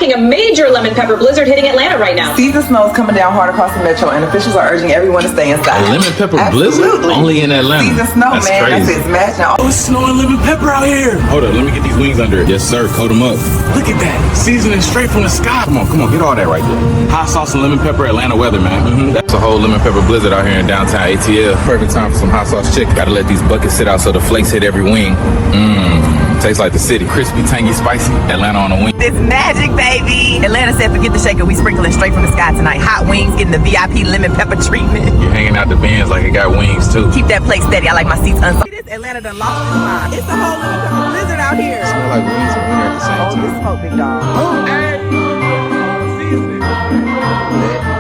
tracking a major lemon pepper blizzard hitting Atlanta right now. Season snow is coming down hard across the metro, and officials are urging everyone to stay inside. A lemon pepper blizzard? Only in Atlanta. Season snow, That's man. crazy. That's its match now. Oh, it's snowing lemon pepper out here. Hold up, let me get these wings under it. Yes, sir. Coat them up. Look at that. Seasoning straight from the sky. Come on, get all that right there. Hot sauce and lemon pepper Atlanta weather, man. That's a whole lemon pepper blizzard out here in downtown ATL. Perfect time for some hot sauce chicken. Gotta let these buckets sit out so the flakes hit every wing. Tastes like the city. Crispy, tangy, spicy. Atlanta on the wing. It's magic, baby. Atlanta said, forget the shaker. We sprinkling straight from the sky tonight. Hot wings getting the VIP lemon pepper treatment. You're hanging out the bins like it got wings, too. Keep that plate steady. I like my seats unsolid. This Atlanta done lost its mind. It's a whole lemon pepper blizzard out here. It smell like wings and winter at the same time. Oh, this smoke, big dog. Hey, seasoning.